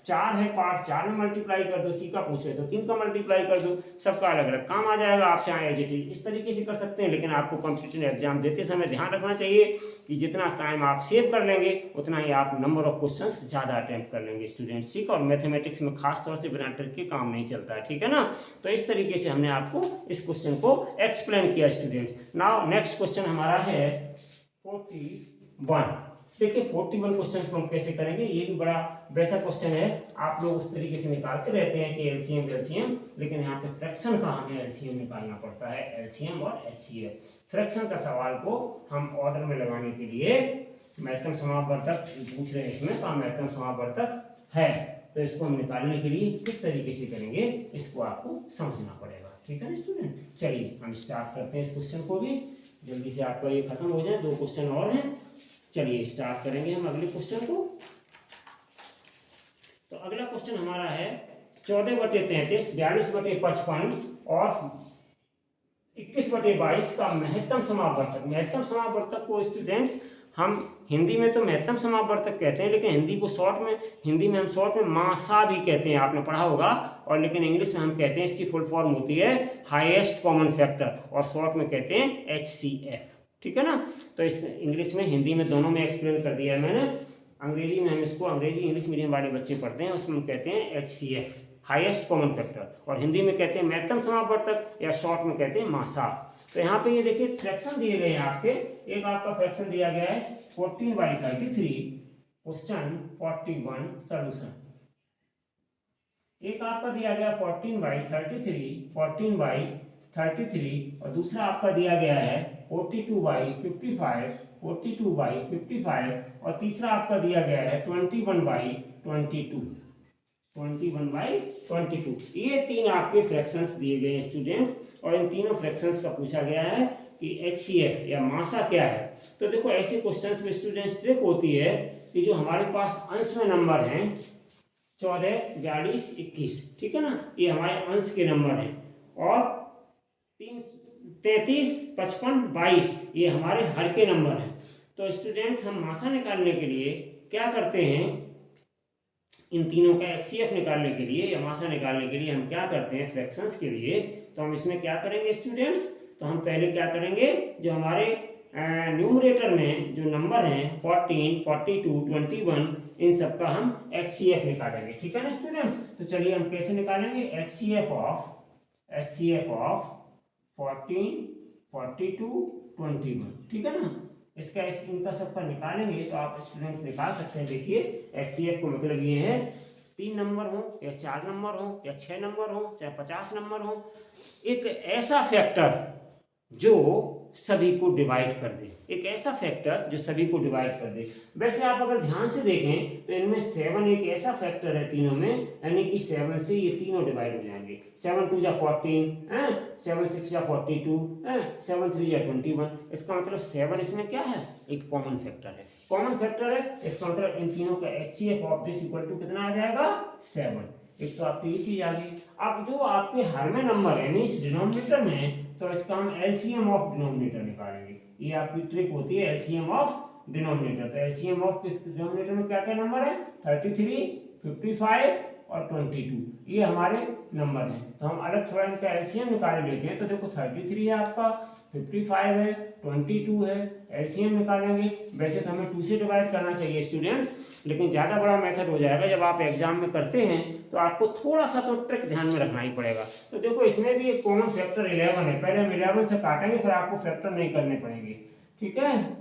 S1: 4 है पार्ट, 4 में मल्टीप्लाई कर दो, सी का पूछे तो 3 का मल्टीप्लाई कर दो, सबका अलग अलग काम आ जाएगा। आप चाहे एज इट इज इस तरीके से कर सकते हैं, लेकिन आपको कॉम्पिटिटिव एग्जाम देते समय ध्यान रखना चाहिए कि जितना टाइम आप सेव कर लेंगे उतना ही आप नंबर ऑफ क्वेश्चंस ज़्यादा अटेम्प्ट कर लेंगे स्टूडेंट्स, ठीक है। और मैथमेटिक्स में खास तौर से बिना ट्रिक के काम नहीं चलता है, ठीक है ना। तो इस तरीके से हमने आपको इस क्वेश्चन को एक्सप्लेन किया स्टूडेंट्स। नाउ नेक्स्ट क्वेश्चन हमारा है 41। देखिए 41 क्वेश्चन को हम कैसे करेंगे, ये भी बड़ा वैसा क्वेश्चन है, आप लोग उस तरीके से निकालते रहते हैं कि एलसीएम, लेकिन यहाँ पे फ्रैक्शन का हमें एलसीएम निकालना पड़ता है, एलसीएम और एचसीएफ। फ्रैक्शन का सवाल को हम ऑर्डर में लगाने के लिए महत्तम समापवर्तक पूछ रहे हैं, इसमें तो महत्तम समापवर्तक है, तो इसको हम निकालने के लिए किस तरीके से करेंगे इसको आपको समझना पड़ेगा, ठीक है ना स्टूडेंट। चलिए हम स्टार्ट करते हैं इस क्वेश्चन को भी, जल्दी से आपका ये खत्म हो जाए, 2 क्वेश्चन और हैं। चलिए स्टार्ट करेंगे हम अगले क्वेश्चन को। तो अगला क्वेश्चन हमारा है 14/33, 42/55 और 21/22 का महत्तम समापवर्तक। महत्तम समापवर्तक को स्टूडेंट्स हम हिंदी में तो महत्तम समापवर्तक कहते हैं, लेकिन हिंदी में हम शॉर्ट में मासा भी कहते हैं, आपने पढ़ा होगा। और लेकिन इंग्लिश में हम कहते हैं, इसकी फुल फॉर्म होती है हाईएस्ट कॉमन फैक्टर, और शॉर्ट में कहते हैं HCF, ठीक है ना। तो इस इंग्लिश में हिंदी में दोनों में एक्सप्लेन कर दिया है मैंने। अंग्रेजी में हम इसको, अंग्रेजी इंग्लिश मीडियम वाले बच्चे पढ़ते हैं, उसमें हम कहते हैं HCF, हाईएस्ट कॉमन फैक्टर, और हिंदी में कहते हैं महत्तम समापवर्तक या शॉर्ट में कहते हैं मासा। तो यहाँ पे ये देखिए फ्रैक्शन दिए गए हैं आपके, एक आपका फ्रैक्शन दिया गया है 14/33, क्वेश्चन 41 सॉल्यूशन। एक आपका दिया गया 14/33, और दूसरा आपका दिया गया है 42/55, और तीसरा आपका दिया गया है 21/22। ये 3 आपके फ्रैक्शंस दिए गए हैं स्टूडेंट्स, और इन तीनों फ्रैक्शंस का पूछा गया है कि HCF या मासा क्या है। तो देखो ऐसे क्वेश्चंस में स्टूडेंट्स ट्रिक होती है कि जो हमारे पास अंश में नंबर हैं 14, 42, 21, ठीक है ना, ये हमारे अंश के नंबर हैं, और 33, 55, 22 ये हमारे हर के नंबर हैं। तो स्टूडेंट्स हम मासा निकालने के लिए क्या करते हैं, इन तीनों का HCF निकालने के लिए या मासा निकालने के लिए हम क्या करते हैं फ्रैक्शंस के लिए, तो हम इसमें क्या करेंगे स्टूडेंट्स, तो हम पहले क्या करेंगे, जो हमारे न्यूमरेटर में जो नंबर हैं 14, 42, 21, इन सब का हम HCF निकालेंगे, ठीक है ना स्टूडेंट्स। तो चलिए हम कैसे निकालेंगे, HCF ऑफ 14, 42, 21, ठीक है ना। इनका सबका निकालेंगे तो आप स्टूडेंट्स निकाल सकते हैं। देखिए HCF को मतलब ये है 3 नंबर हो या 4 नंबर हो या 6 नंबर हो चाहे 50 नंबर हो, एक ऐसा फैक्टर जो सभी को डिवाइड कर दे, एक ऐसा फैक्टर जो सभी को डिवाइड कर दे। वैसे आप अगर ध्यान से देखें तो इनमें 7 एक ऐसा फैक्टर है तीनों में, यानी कि 7 से ये तीनों डिवाइड हो जाएंगे। 7 2 जा 14, 7 6 जा 42, 7 3 जा 21। इसका मतलब 7 इसमें क्या है, एक कॉमन फैक्टर है, कॉमन फैक्टर है। इसका मतलब इन तीनों का HCF of this equal to कितना आ जाएगा, 7। एक तो आपकी ये चीज आ गई। अब जो आपके हर में नंबर है मीन्स डिनोमिनेटर में, तो इसका हम LCM ऑफ डिनोमिनेटर निकालेंगे। ये आपकी ट्रिक होती है LCM ऑफ डिनोमिनेटर। तो LCM ऑफ डिनोमिनेटर में क्या क्या नंबर है, 33, 55 और 22, ये हमारे नंबर हैं। तो हम अलग थोड़ा इनका LCM निकाल लेते हैं। तो देखो 33 है आपका, 55 है, 22 है, LCM निकालेंगे। वैसे तो हमें 2 से डिवाइड करना चाहिए स्टूडेंट्स, लेकिन ज़्यादा बड़ा मेथड हो जाएगा जब आप एग्जाम में करते हैं, तो आपको थोड़ा सा तो ट्रिक ध्यान में रखना ही पड़ेगा। तो देखो इसमें भी एक कॉमन फैक्टर 11 है, पहले हम 11 से काटेंगे फिर आपको फैक्टर नहीं करने पड़ेंगे, ठीक है।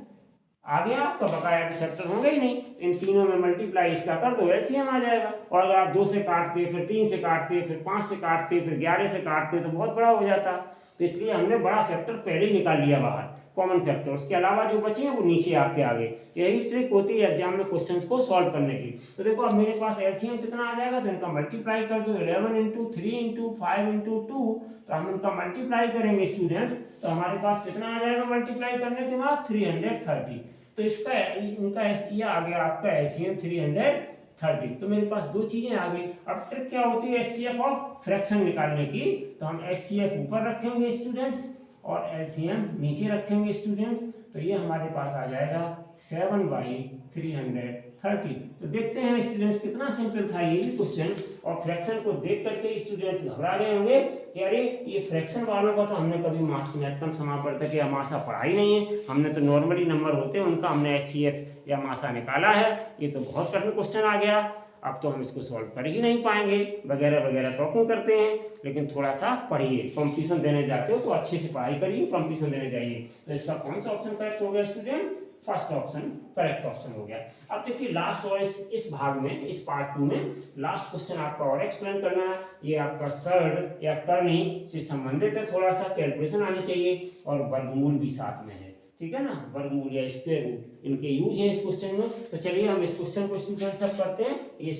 S1: आगे आपका बकाया फैक्टर होंगे ही नहीं, इन तीनों में मल्टीप्लाई इसका कर दो, LCM आ जाएगा। और अगर आप 2 से काटते, फिर 3 से काटते, फिर 5 से काटते, फिर 11 से काटते तो बहुत बड़ा हो जाता। तो इसलिए हमने बड़ा फैक्टर पहले ही निकाल लिया बाहर, कॉमन फैक्टर। उसके अलावा जो बचे हैं वो नीचे आपके आगे। यही ट्रिक होती है एग्जाम में क्वेश्चंस को सॉल्व करने की। तो देखो अब मेरे पास LCM कितना आ जाएगा, तो इनका मल्टीप्लाई कर दो, 11 इंटू 3 इंटू 5 इंटू 2। तो हम इनका मल्टीप्लाई करेंगे स्टूडेंट्स, तो हमारे पास कितना आ जाएगा मल्टीप्लाई करने के बाद, 330। तो इसका इनका ये आ गया आपका LCM 330। तो मेरे पास 2 चीजें आ गई। अब ट्रिक क्या होती है HCF ऑफ फ्रैक्शन निकालने की, तो हम HCF ऊपर रखेंगे स्टूडेंट्स और LCM नीचे रखेंगे स्टूडेंट्स। तो ये हमारे पास आ जाएगा 7/330। 30। तो देखते हैं स्टूडेंट्स कितना सिंपल था ये भी क्वेश्चन, और फ्रैक्शन को देख करके स्टूडेंट्स घबरा रहे होंगे कि अरे ये फ्रैक्शन वालों का तो हमने कभी महत्तम समापवर्तक या मासा पढ़ा ही नहीं है, हमने तो नॉर्मली नंबर होते हैं उनका हमने HCF या मासा निकाला है, ये तो बहुत कठिन क्वेश्चन आ गया, अब तो हम इसको सॉल्व कर ही नहीं पाएंगे वगैरह वगैरह टॉकिंग करते हैं। लेकिन थोड़ा सा पढ़िए, कंपटीशन देने जाते हो तो अच्छे से पढ़ाई करिए, कंपटीशन देने जाइए। तो इसका कौन सा ऑप्शन करेक्ट हो गया student? First option correct option हो गया। अब देखिए लास्ट और इस भाग में, इस पार्ट 2 में लास्ट क्वेश्चन आपका और एक्सप्लेन करना है। ये आपका सर्ड या करनी से संबंधित है, थोड़ा सा कैलकुलेशन आनी चाहिए, और वर्गमूल भी साथ में है, ठीक है ना, वर्गमूल या स्क्वायर रूट इनके यूज है इस क्वेश्चन में। तो चलिए हम इस क्वेश्चन को स्टूडेंट तब करते हैं। ये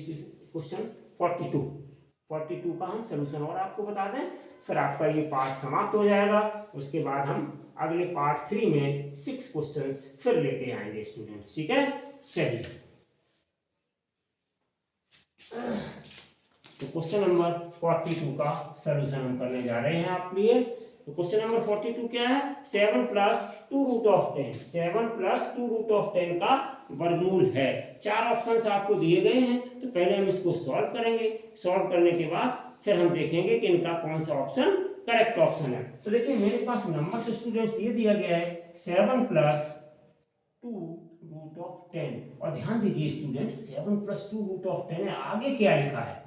S1: क्वेश्चन 42 का हम सोल्यूशन और आपको बता दें, फिर आपका ये पार्ट समाप्त हो जाएगा। उसके बाद हम अगले पार्ट 3 में 6 क्वेश्चंस फिर लेके आएंगे स्टूडेंट्स, ठीक है। चलिए तो क्वेश्चन नंबर 42 का सोल्यूशन हम करने जा रहे हैं आपके लिए। तो क्वेश्चन नंबर 42 क्या है? 7 + 2 √10, 7 + 2 √10 का वर्गमूल है। 4 ऑप्शंस आपको दिए गए हैं, तो पहले हम इसको सॉल्व करेंगे। सॉल्व करने के बाद फिर हम देखेंगे कि इनका कौन सा ऑप्शन करेक्ट ऑप्शन है। तो देखिए मेरे पास नंबर तो स्टूडेंट्स ये दिया गया है 7 + 2 √10, और ध्यान दीजिए स्टूडेंट्स 7 + 2 √10 है, आगे क्या लिखा है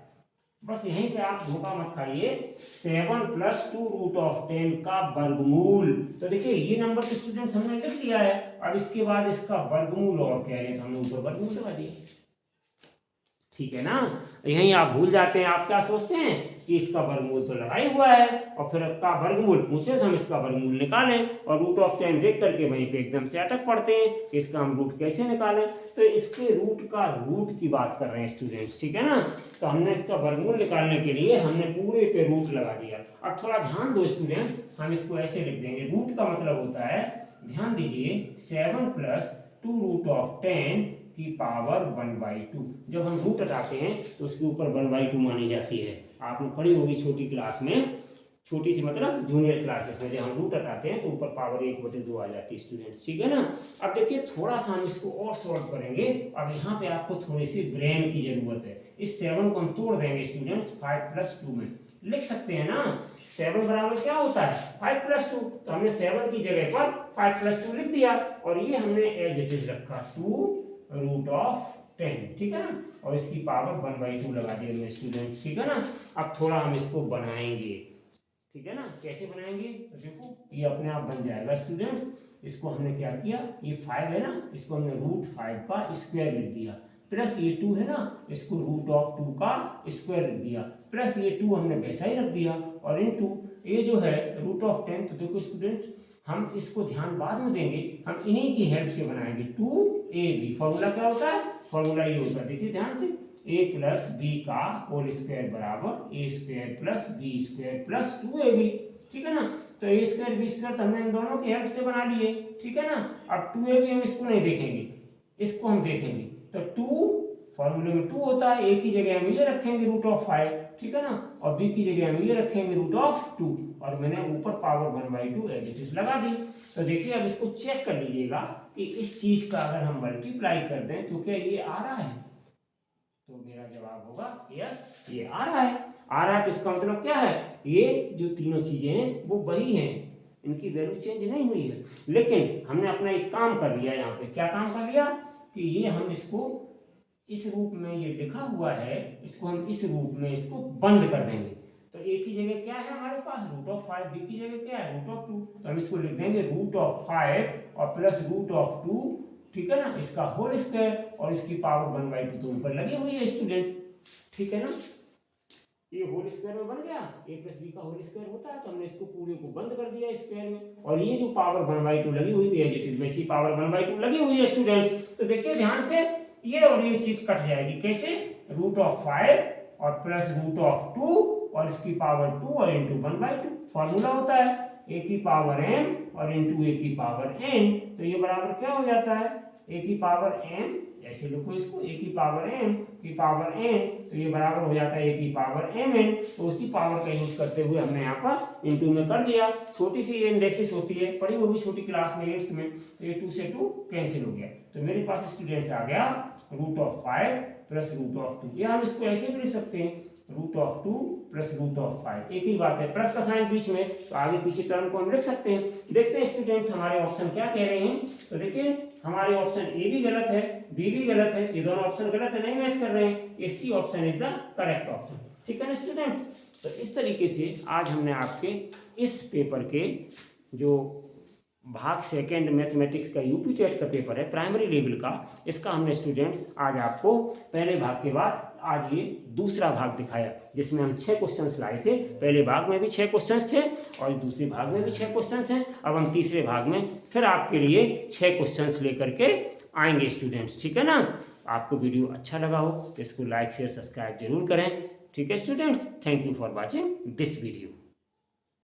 S1: बस यहीं पे आप धोखा मत खाइए। 7 + 2 √10 का वर्गमूल, तो देखिए ये नंबर तो स्टूडेंट्स हमने लिख लिया है, अब इसके बाद इसका वर्गमूल और कह रहे हैं तो हमने ऊपर वर्गमूल लगा दिया, ठीक है ना। यहीं आप भूल जाते हैं, आप क्या सोचते हैं कि इसका वर्गमूल तो लगा ही हुआ है, और फिर का वर्गमूल पूछे तो हम इसका वर्गमूल निकालें, और √10 देख करके वहीं पे एकदम से अटक पड़ते हैं कि इसका हम रूट कैसे निकालें। तो इसके रूट की बात कर रहे हैं स्टूडेंट्स, ठीक है ना। तो हमने इसका वर्गमूल निकालने के लिए हमने पूरे पे रूट लगा दिया। अब थोड़ा ध्यान दो स्टूडेंट्स, हम इसको ऐसे लिख देंगे, रूट का मतलब होता है, ध्यान दीजिए 7 + 2 √10 की पावर 1/2। जब हम रूट हटाते हैं तो उसके ऊपर 1/2 मानी जाती है, आपने पढ़ी होगी छोटी क्लास में, छोटी सी मतलब जूनियर क्लासेस में, जब हम रूट हटाते हैं तो ऊपर पावर 1/2 आ जाती है स्टूडेंट्स, ठीक है ना। अब देखिए थोड़ा सा हम इसको और सॉल्व करेंगे। अब यहाँ पे आपको थोड़ी सी ब्रेन की जरूरत है। इस 7 को हम तोड़ देंगे स्टूडेंट्स 5 + 2 में, लिख सकते हैं ना 7 बराबर क्या होता है 5 + 2, तो हमने 7 की जगह पर 5 + 2 लिख दिया, और ये हमने एज इट इज रखा 2 √10, ठीक है ना, और इसकी पावर 1/2 लगा दी हमने स्टूडेंट्स, ठीक है ना। अब थोड़ा हम इसको बनाएंगे, ठीक है ना, कैसे बनाएंगे तो देखो ये अपने आप बन जाएगा स्टूडेंट्स। इसको हमने क्या किया, ये 5 है ना, इसको हमने √5 का स्क्वायर लिख दिया, प्लस ये 2 है ना, इसको √2 का स्क्वायर लिख दिया, प्लस ये 2 हमने वैसा ही रख दिया, और इनटू ये जो है √10। तो देखो स्टूडेंट्स हम इसको ध्यान बाद में देंगे, हम इन्हीं की हेल्प से बनाएंगे 2ab। फॉर्मूला क्या होता है, फॉर्मूला ये होता है, देखिए ध्यान से, a + b का होल स्क्वायर बराबर a² + b² + 2ab, ठीक है ना। तो a² b² तो हमने इन दोनों की हेल्प से बना लिए, ठीक है ना। अब 2ab हम इसको नहीं देखेंगे, इसको हम देखेंगे, तो 2 फॉर्मूले में 2 होता है, a की जगह हम ये रखेंगे √5, ठीक है ना, और b की जगह हम ये रखेंगे √2, और मैंने ऊपर पावर 1/2 एज इट इज लगा दी। तो देखिए अब इसको चेक कर लीजिएगा कि इस चीज का अगर हम मल्टीप्लाई कर दें तो क्या ये आ रहा है, तो मेरा जवाब होगा यस, ये आ रहा है। आ रहा है तो इसका मतलब क्या है, ये जो तीनों चीजें हैं वो वही हैं, इनकी वैल्यू चेंज नहीं हुई है। लेकिन हमने अपना एक काम कर लिया, यहाँ पे क्या काम कर लिया कि ये हम इसको इस रूप में, ये लिखा हुआ है, इसको हम इस रूप में इसको बंद कर देंगे। तो a की जगह क्या है हमारे पास √5, b की जगह क्या है √2, तो हम इसको लिख देंगे √5 और प्लस √2, ठीक है ना, इसका होल स्क्वायर, और इसकी पावर 1/2 तो ऊपर लगी हुई है स्टूडेंट्स, ठीक है ना। ये होल स्क्वायर में बन गया, a + b का होल स्क्वायर होता है, तो हमने इसको पूरे को बंद कर दिया स्क्वायर में, और ये जो पावर 1/2 लगी हुई थी एज इट इज वैसी पावर 1/2 लगी हुई है स्टूडेंट्स। तो देखिए ध्यान से, ये और ये चीज कट जाएगी, कैसे, √5 और प्लस √2 और इसकी पावर 2 और इंटू 1/2, फॉर्मूला होता है a की पावर m और इंटू a की पावर n, तो ये बराबर क्या हो जाता है ए की पावर m, ऐसे लिखो इसको, ए की पावर m की पावर n, तो ये बराबर हो जाता है ए की पावर mn। तो उसी पावर का यूज करते हुए हमने यहाँ पर इनटू में कर दिया। छोटी सी इंडेक्सिस होती है, पढ़ी होगी छोटी क्लास में 8th में, तो ये 2 से 2 कैंसिल हो गया। तो मेरे पास स्टूडेंट्स आ गया √5 प्लस √2। या हम इसको ऐसे भी लिख सकते हैं √2 प्लस √5, एक ही बात है, प्लस का साइन बीच में, तो आगे पीछे टर्म को हम लिख सकते हैं। देखते हैं स्टूडेंट्स हमारे ऑप्शन क्या कह रहे हैं। तो देखिए हमारे ऑप्शन ए भी गलत है, बी भी गलत है, ये दोनों ऑप्शन गलत है, नहीं मैच कर रहे हैं, ये C option is the correct option. ठीक है ना स्टूडेंट। तो इस तरीके से आज हमने आपके इस पेपर के जो भाग सेकेंड मैथमेटिक्स का यूपी टेट का पेपर है प्राइमरी लेवल का, इसका हमने स्टूडेंट्स आज आपको पहले भाग के बाद आज ये दूसरा भाग दिखाया, जिसमें हम 6 क्वेश्चंस लाए थे। पहले भाग में भी 6 क्वेश्चंस थे और दूसरे भाग में भी 6 क्वेश्चंस हैं। अब हम तीसरे भाग में फिर आपके लिए 6 क्वेश्चंस लेकर के आएंगे स्टूडेंट्स। ठीक है ना। आपको वीडियो अच्छा लगा हो तो इसको लाइक शेयर सब्सक्राइब जरूर करें। ठीक है students, thank you for watching this video.